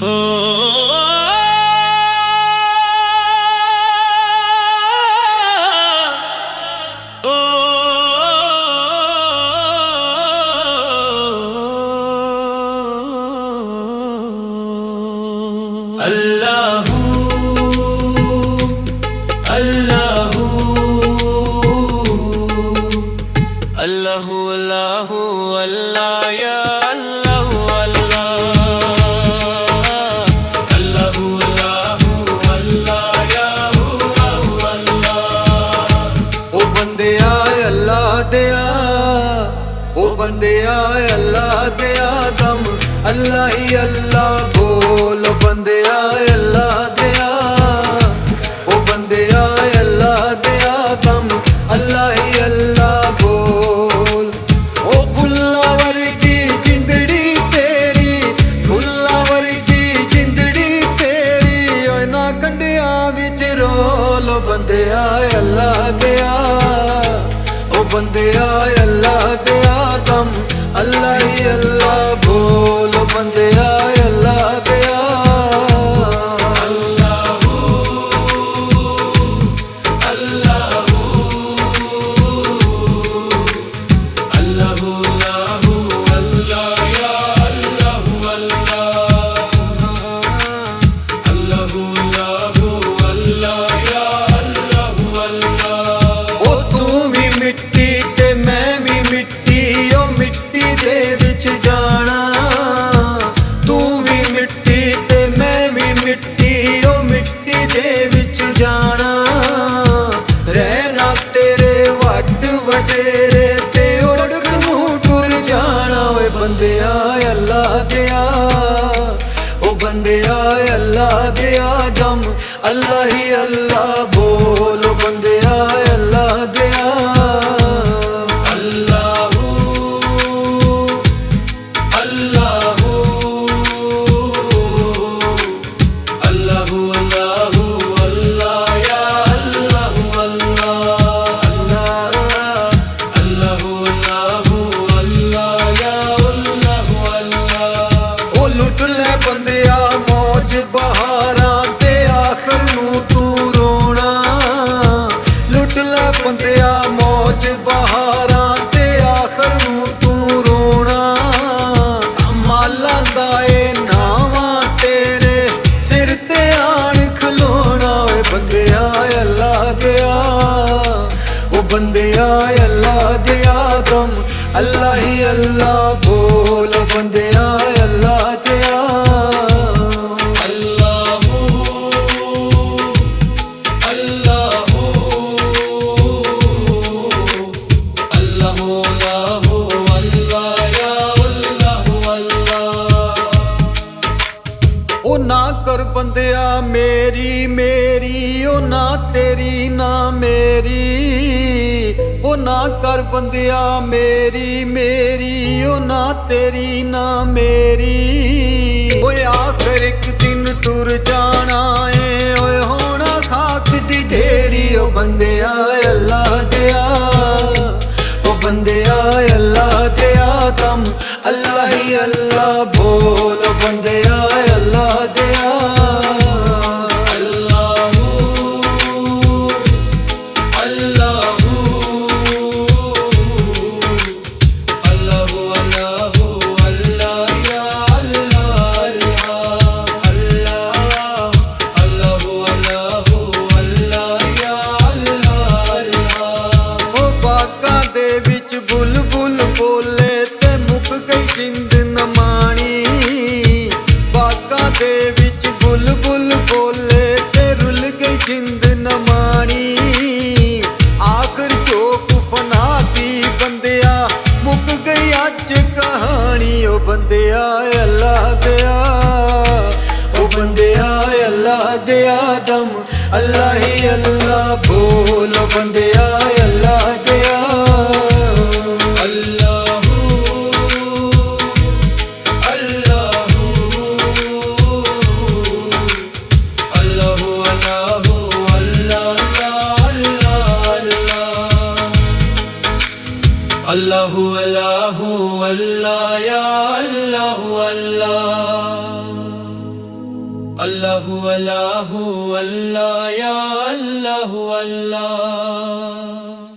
अल्लाहू अल्लाहू अल्लाहू अल्लाहू अल्लाह या अल्लाहू अल्लाह अल्लाहू अल्लाहू अल्लाह या अल्लाह। ओ बंदिया अल्लाह दिया, ओ बंदिया अल्लाह दिया दम अल्लाह ही अल्लाह बोल। बंदिया अल्लाह दिया, ओ बंदिया अल्लाह दिया दम अल्लाह ही अल्लाह बोल। ओ फुल्ला वर्गी जिंदड़ी तेरी, फुल्ला वर्गी जिंदड़ी तेरी, ओ ना कंडिया विच रोल। बंदिया अल्लाह दिया, ओ बंदिया अल्लाह दिया दम अल्लाह ही अल्लाह बोल। बंदिया अल्लाह दिया बंदिया अल्लाह दिया, ओ बंदिया अल्लाह दिया दम अल्लाह ही अल्लाह बोल। बंदिया अल्लाह दिया अल्लाहू अल्लाहू अल्लाहू अल्लाहू अल्लाह या अल्लाहू अल्लाह अल्लाहू अल्लाहू अल्लाह या। लुट ले बंदिया मौज बहारां ते आखर नू तू रोना, लुट ले बंदिया मौज बहारां ते आखर नू तू रोना। माला दा ए नावा तेरे सिर ते आन खलोना। ओए बंदिया अल्लाह दिया, ओ बंदिया अल्लाह दिया दम अल्लाह ही अल्लाह बोल। बंदिया अल्लाह दिया अल्लाहू अल्लाहू अल्लाहू अल्लाहू अल्लाह या अल्लाहू अल्लाह। ओ ना कर बंदिया मेरी मेरी, ओ ना तेरी ना मेरी, ओ ना कर बंदिया मेरी मेरी, ओ ना तेरी ना मेरी। ओए आखिर एक दिन टुर जाना है, ओए होना खाक दी ढेरी। ओ बंदिया अल्लाह दिया, ओ बंदिया अल्लाह दिया दम अल्लाह ही अल्लाह बोल। बंदिया अल्लाह दिया बंदिया अल्लाह दिया, ओ बंदिया अल्लाह दिया दम अल्लाह ही अल्लाह बोल। बंदिया अल्लाह दिया अल्लाहू अल्लाहू अल्लाहू अल्लाहू अल्लाह अल्लाहू अल्लाहू अल्लाह या अल्लाहू अल्लाह। अल्लाहु अल्लाहु अल्लाह या अल्लाहु अल्लाह।